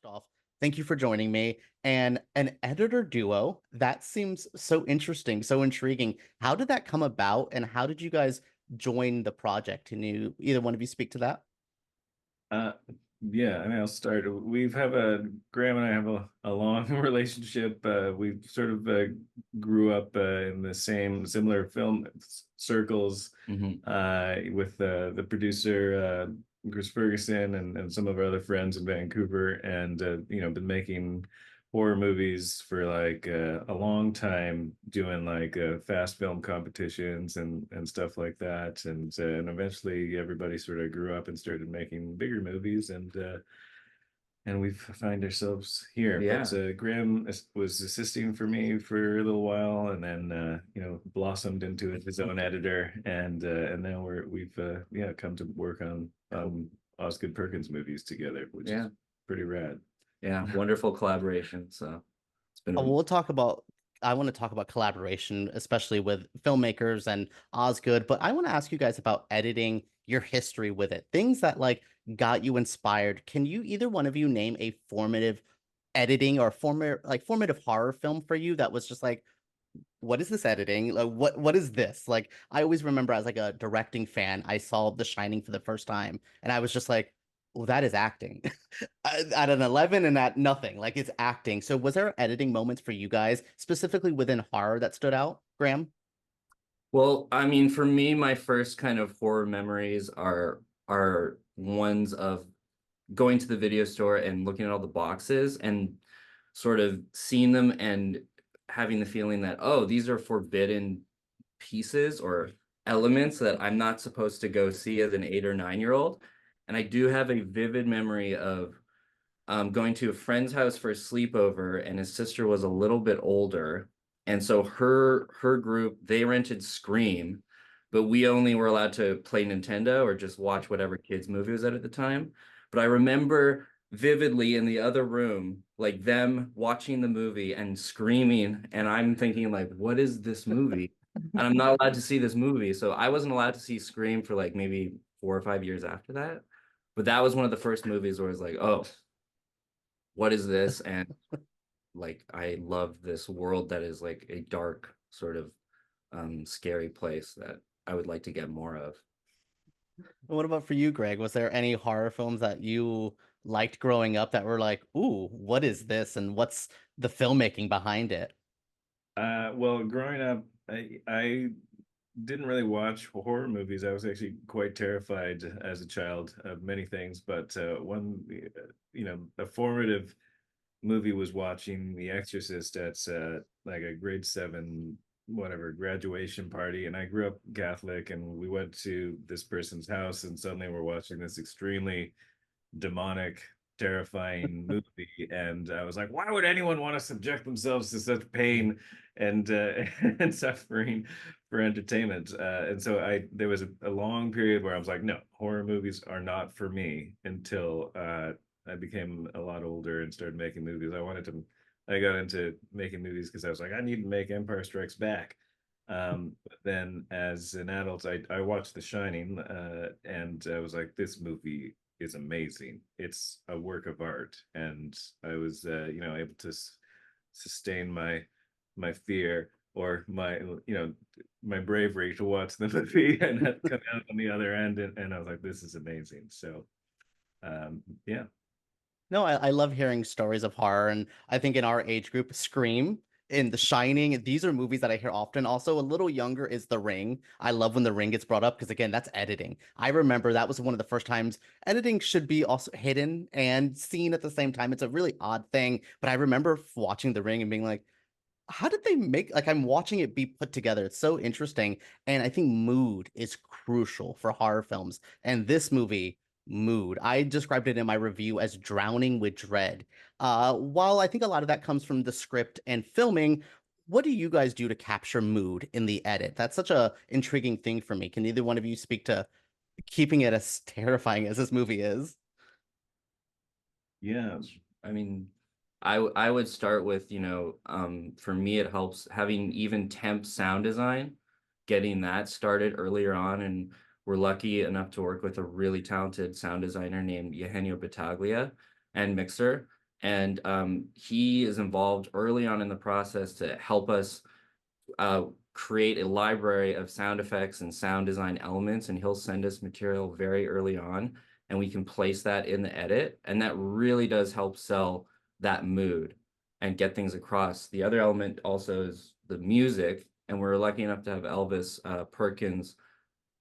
off, thank you for joining me. And an editor duo, that seems so interesting, so intriguing. How did that come about, and how did you guys join the project? Can you either one of you speak to that? Uh, yeah, I mean, I'll start. We've have a Graham and I have a long relationship. We sort of grew up in the same similar film circles Hmm. with the producer Chris Ferguson and some of our other friends in Vancouver, and been making horror movies for like a long time, doing like fast film competitions and stuff like that, and eventually everybody sort of grew up and started making bigger movies, and we find ourselves here. But Yeah. Graham was assisting for me for a little while, and then blossomed into his own editor, and now we've come to work on Osgood Perkins movies together, which Yeah. is pretty rad. Yeah. Wonderful collaboration. So it's been We'll talk about, I want to talk about collaboration, especially with filmmakers and Osgood, but I want to ask you guys about editing, your history with it, things that like got you inspired. Can you either one of you name a formative editing or formative horror film for you that was just like, what is this editing? Like, what is this? Like, I always remember as like a directing fan, I saw The Shining for the first time, and I was just like, well, that is acting. At an 11 and at nothing, like it's acting. So was there editing moments for you guys, specifically within horror, that stood out, Graham? Well, I mean, for me, my first kind of horror memories are ones of going to the video store and looking at all the boxes and sort of seeing them and having the feeling that, oh, these are forbidden pieces or elements that I'm not supposed to go see as an 8 or 9 year old. And I do have a vivid memory of going to a friend's house for a sleepover, and his sister was a little bit older, and so her group, they rented Scream, but we only were allowed to play Nintendo or just watch whatever kids movie was at the time. But I remember vividly in the other room, like them watching the movie and screaming, and I'm thinking like, what is this movie? And I'm not allowed to see this movie, so I wasn't allowed to see Scream for like maybe 4 or 5 years after that. But that was one of the first movies where I was like, oh, what is this? And like I love this world that is like a dark sort of scary place that I would like to get more of. What about for you, Greg? Was there any horror films that you liked growing up that were like, ooh, what is this? And what's the filmmaking behind it? Well, growing up, I didn't really watch horror movies. I was actually quite terrified as a child of many things, but a formative movie was watching The Exorcist at like a grade seven, whatever, graduation party. And I grew up Catholic, and we went to this person's house, and suddenly we're watching this extremely demonic, terrifying movie. And I was like, why would anyone want to subject themselves to such pain and and suffering for entertainment? And so there was a long period where I was like, no, horror movies are not for me, until I became a lot older and started making movies. I got into making movies because I was like, I need to make Empire Strikes Back. But then as an adult, I watched The Shining, and I was like, this movie is amazing. It's a work of art, and I was, able to sustain my fear, or my bravery to watch the movie and not come out on the other end, and I was like, this is amazing. So, yeah. No, I love hearing stories of horror, and I think in our age group, Scream and The Shining, these are movies that I hear often. Also, a little younger is The Ring. I love when The Ring gets brought up because again, that's editing. I remember that was one of the first times editing should be also hidden and seen at the same time. It's a really odd thing, but I remember watching The Ring and being like, how did they make, like, I'm watching it be put together. It's so interesting. And I think mood is crucial for horror films. And this movie, mood, I described it in my review as drowning with dread. While I think a lot of that comes from the script and filming, what do you guys do to capture mood in the edit? That's such a intriguing thing for me. Can either one of you speak to keeping it as terrifying as this movie is? Yeah. I mean, I would start with, for me it helps having even temp sound design, getting that started earlier on, and we're lucky enough to work with a really talented sound designer named Eugenio Battaglia and mixer. And he is involved early on in the process to help us create a library of sound effects and sound design elements, and he'll send us material very early on, and we can place that in the edit, and that really does help sell that mood and get things across. The other element also is the music, and we're lucky enough to have Elvis Perkins,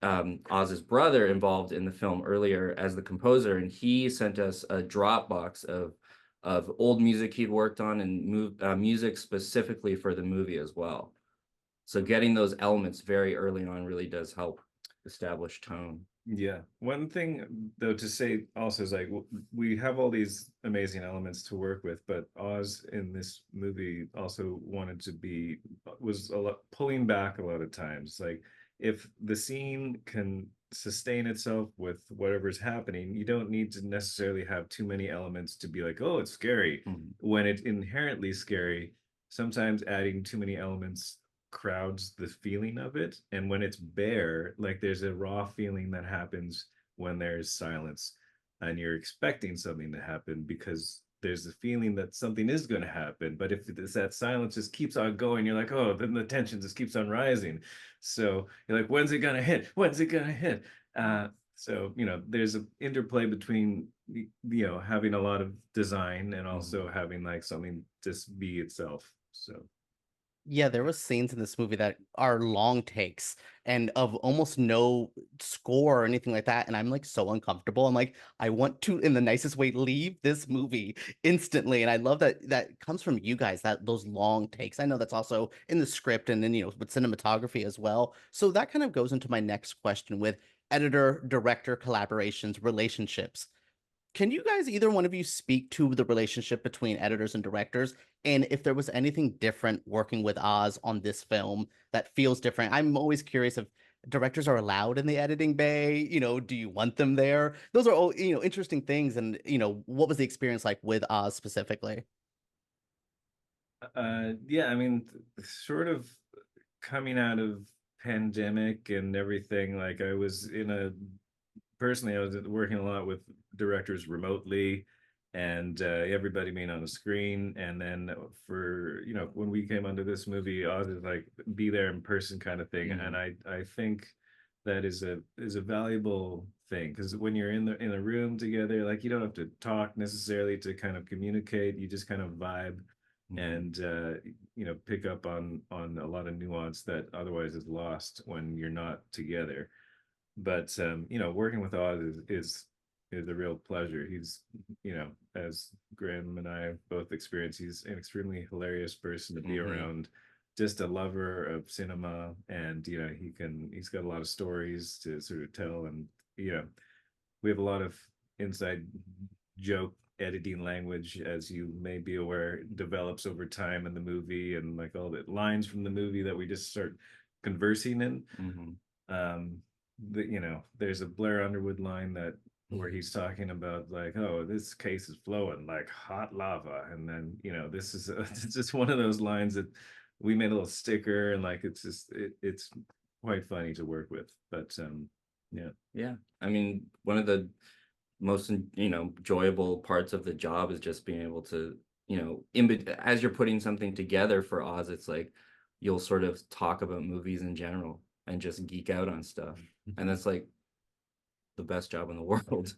Oz's brother, involved in the film earlier as the composer, and he sent us a Dropbox of old music he'd worked on and music specifically for the movie as well. So getting those elements very early on really does help establish tone. Yeah. One thing though to say also is like we have all these amazing elements to work with, but Oz in this movie also wanted to be was a lot pulling back a lot of times. Like if the scene can sustain itself with whatever's happening, you don't need to necessarily have too many elements to be like, oh, it's scary. When it's inherently scary, sometimes adding too many elements crowds the feeling of it. And when it's bare, like there's a raw feeling that happens when there's silence and you're expecting something to happen because there's a feeling that something is going to happen. But if it's that silence just keeps on going, you're like, oh, then the tension just keeps on rising. So you're like, when's it going to hit? When's it going to hit? So, you know, there's an interplay between, you know, having a lot of design and also having like something just be itself. So Yeah, there was scenes in this movie that are long takes and of almost no score or anything like that. And I'm like so uncomfortable. I'm like, I want to, in the nicest way, leave this movie instantly. And I love that that comes from you guys, that those long takes. I know that's also in the script and then, you know, with cinematography as well. So that kind of goes into my next question with editor, director collaborations, relationships. Can you guys, either one of you, speak to the relationship between editors and directors? And if there was anything different working with Oz on this film that feels different? I'm always curious if directors are allowed in the editing bay. You know, do you want them there? Those are all, you know, interesting things. And, you know, what was the experience like with Oz specifically? yeah, I mean, sort of coming out of pandemic and everything, like I was in a personally, I was working a lot with directors remotely and everybody being on the screen. And then for, you know, when we came under this movie, I was like be there in person kind of thing. And I think that is a valuable thing because when you're in a room together, like you don't have to talk necessarily to kind of communicate. You just kind of vibe and you know, pick up on a lot of nuance that otherwise is lost when you're not together. But you know, working with Oz is a real pleasure. He's, you know, as Graham and I both experienced, he's an extremely hilarious person to be around, just a lover of cinema, and you know, he's got a lot of stories to sort of tell, and you know, we have a lot of inside joke editing language, as you may be aware, develops over time in the movie, and like all the lines from the movie that we just start conversing in. You know, there's a Blair Underwood line that where he's talking about like, oh, this case is flowing like hot lava, and then you know, this is it's just one of those lines that we made a little sticker, and like it's just it's quite funny to work with. But yeah, I mean, one of the most, you know, enjoyable parts of the job is just being able to, you know, as you're putting something together for Oz, it's like you'll sort of talk about movies in general and just geek out on stuff, and that's like the best job in the world.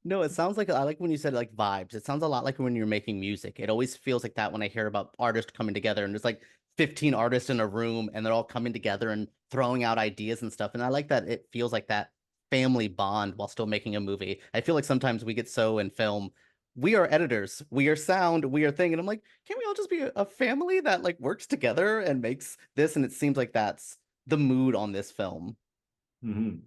No, it sounds like, I like when you said like vibes. It sounds a lot like when you're making music. It always feels like that when I hear about artists coming together and there's like 15 artists in a room and they're all coming together and throwing out ideas and stuff. And I like that it feels like that family bond while still making a movie. I feel like sometimes we get so in film, we are editors, we are sound, we are thing. And I'm like, can't we all just be a family that like works together and makes this? And it seems like that's the mood on this film. mhm.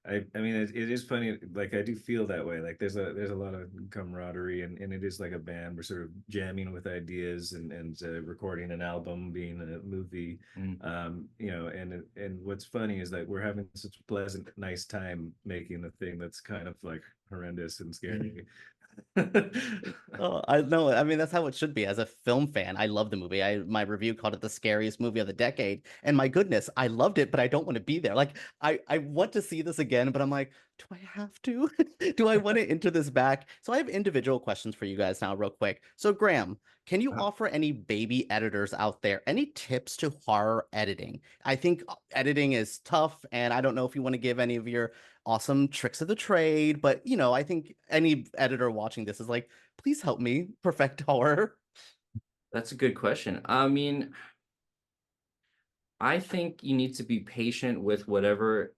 I mean, it is funny. Like I do feel that way. Like there's a lot of camaraderie, and it is like a band. We're sort of jamming with ideas and recording an album, being a movie. You know, and what's funny is that we're having such a pleasant, nice time making the thing that's kind of like horrendous and scary. Oh, I know. I mean, that's how it should be. As a film fan, I love the movie. My review called it the scariest movie of the decade. And my goodness, I loved it, but I don't want to be there. Like, I want to see this again, but I'm like, do I have to? Do I want to enter this back? So I have individual questions for you guys now, real quick. So, Graham, can you offer any baby editors out there any tips to horror editing? I think editing is tough, and I don't know if you want to give any of your awesome tricks of the trade, but I think any editor watching this is like, please help me perfect horror. That's a good question. I mean, I think you need to be patient with whatever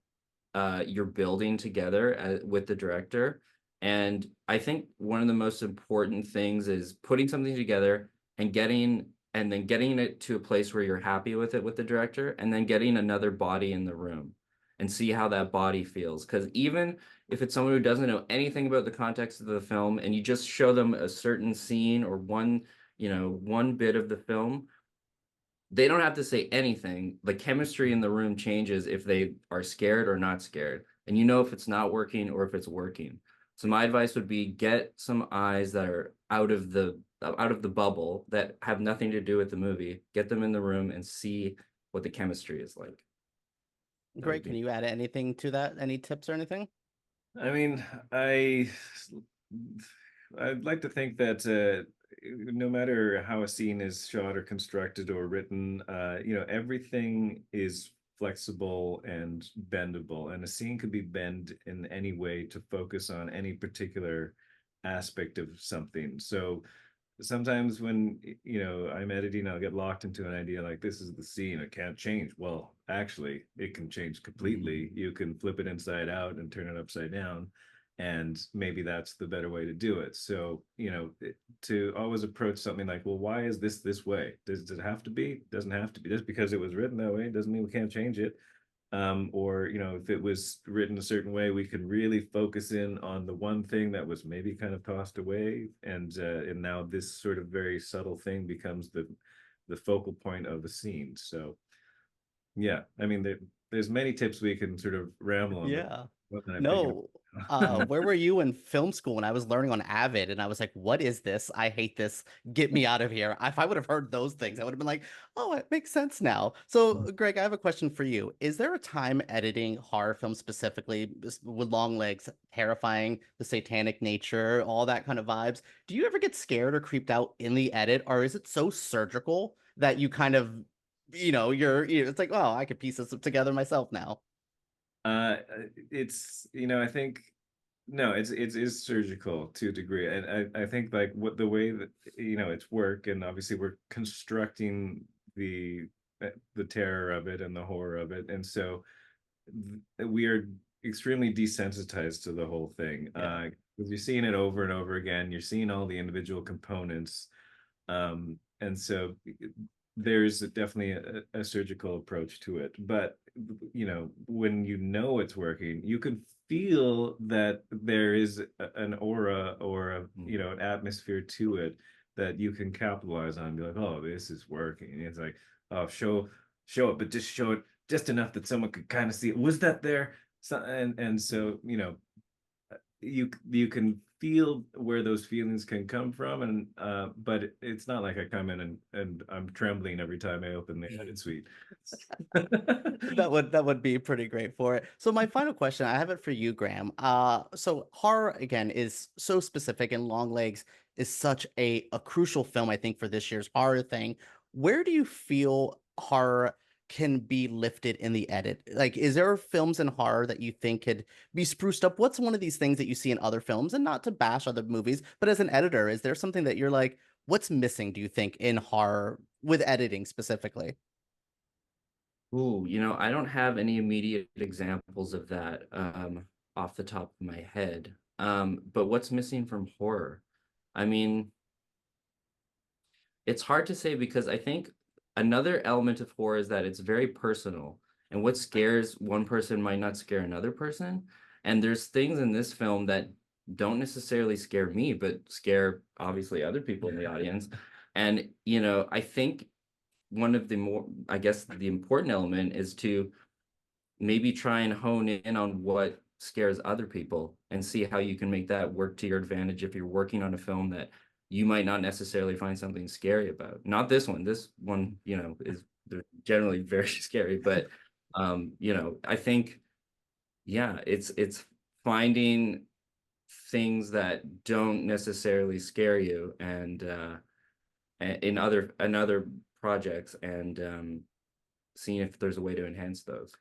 you're building together with the director. And I think one of the most important things is putting something together and getting it to a place where you're happy with it with the director, and then getting another body in the room and see how that body feels. Because even if it's someone who doesn't know anything about the context of the film and you just show them a certain scene or one bit of the film, they don't have to say anything. The chemistry in the room changes if they are scared or not scared. And you know if it's not working or if it's working. So my advice would be get some eyes that are out of the bubble that have nothing to do with the movie. Get them in the room and see what the chemistry is like. That would Great. Can be you add anything to that? Any tips or anything? I mean, I'd like to think that no matter how a scene is shot or constructed or written, everything is flexible and bendable, and a scene could be bent in any way to focus on any particular aspect of something. So sometimes when I'm editing, I'll get locked into an idea like this is the scene, it can't change. Well, actually it can change completely. You can flip it inside out and turn it upside down, and maybe that's the better way to do it. So to always approach something like, well, why is this way? Does it have to be? Doesn't have to be. Just because it was written that way doesn't mean we can't change it. Or if it was written a certain way, we could really focus in on the one thing that was maybe kind of tossed away, and now this sort of very subtle thing becomes the focal point of the scene. So yeah, I mean, there's many tips we can sort of ramble on, but Yeah. what am I picking No. Where were you in film school when I was learning on Avid and I was like, what is this? I hate this. Get me out of here. If I would have heard those things, I would have been like, oh, it makes sense now. So, Greg, I have a question for you. Is there a time editing horror films specifically with Longlegs, terrifying, the satanic nature, all that kind of vibes? Do you ever get scared or creeped out in the edit, or is it so surgical that you kind of, it's like, oh, I could piece this together myself now? Uh, it's I think no, it's surgical to a degree, and I think like what the way that it's work, and obviously we're constructing the terror of it and the horror of it, and so we are extremely desensitized to the whole thing. Yeah. Because you're seeing it over and over again, you're seeing all the individual components, and so there's definitely a surgical approach to it. But when it's working, you can feel that there is an aura or an atmosphere to it that you can capitalize on and be like, oh, this is working. And it's like, oh, show it, but just show it just enough that someone could kind of see it. Was that there? So, and so you can feel where those feelings can come from, and but it's not like I come in and I'm trembling every time I open the edit suite. That would be pretty great for it. So my final question, I have it for you, Graham. So horror again is so specific, and Longlegs is such a crucial film, I think, for this year's horror thing. Where do you feel horror can be lifted in the edit? Like, is there films in horror that you think could be spruced up? What's one of these things that you see in other films, and not to bash other movies, but as an editor, is there something that you're like, what's missing, do you think, in horror with editing specifically? Ooh, I don't have any immediate examples of that off the top of my head. But what's missing from horror? I mean, it's hard to say because I think another element of horror is that it's very personal, and what scares one person might not scare another person. And there's things in this film that don't necessarily scare me, but scare obviously other people in the audience. And, I think one of the more, I guess, the important element is to maybe try and hone in on what scares other people, and see how you can make that work to your advantage if you're working on a film that you might not necessarily find something scary about. Not this one. This one, you know, is they're generally very scary, but you know, I think, yeah, it's finding things that don't necessarily scare you, and in other projects, and seeing if there's a way to enhance those.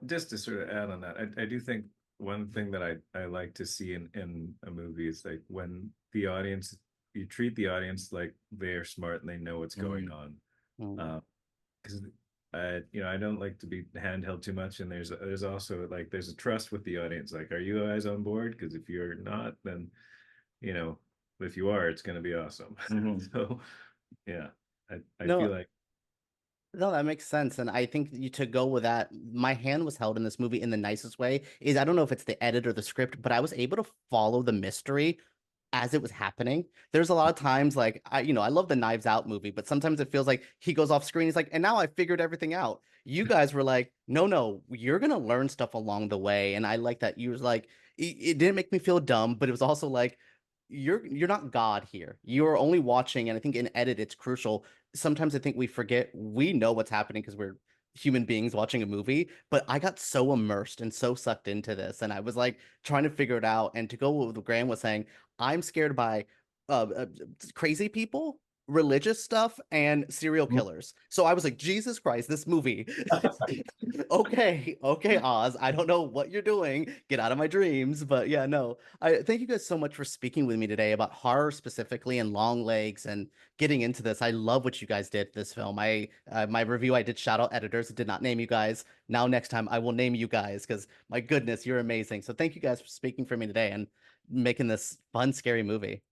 Just to sort of add on that, I do think one thing that I like to see in a movie is like when the audience, you treat the audience like they're smart and they know what's going on. Because you know, I don't like to be handheld too much, and there's also like there's a trust with the audience. Like, are you guys on board? Because if you're not, then you know, if you are, it's going to be awesome. So yeah, I feel No, like no, that makes sense. And I think to go with that, my hand was held in this movie in the nicest way. Is I don't know if it's the edit or the script, but I was able to follow the mystery as it was happening. There's a lot of times like I love the Knives Out movie, but sometimes it feels like he goes off screen. He's like, and now I figured everything out. You guys were like, no, you're gonna learn stuff along the way. And I like that you was like, it didn't make me feel dumb, but it was also like, you're not God here. You're only watching, and I think in edit it's crucial. Sometimes I think we forget we know what's happening because we're human beings watching a movie, but I got so immersed and so sucked into this, and I was like trying to figure it out. And to go with what Graham was saying, I'm scared by uh, uh, crazy people, religious stuff, and serial killers. So I was like, Jesus Christ, this movie. Okay, Oz. I don't know what you're doing. Get out of my dreams. But yeah, no. I thank you guys so much for speaking with me today about horror specifically and Longlegs and getting into this. I love what you guys did for this film. I my review, I did shout out editors, did not name you guys. Now next time I will name you guys because my goodness, you're amazing. So thank you guys for speaking for me today and making this fun, scary movie.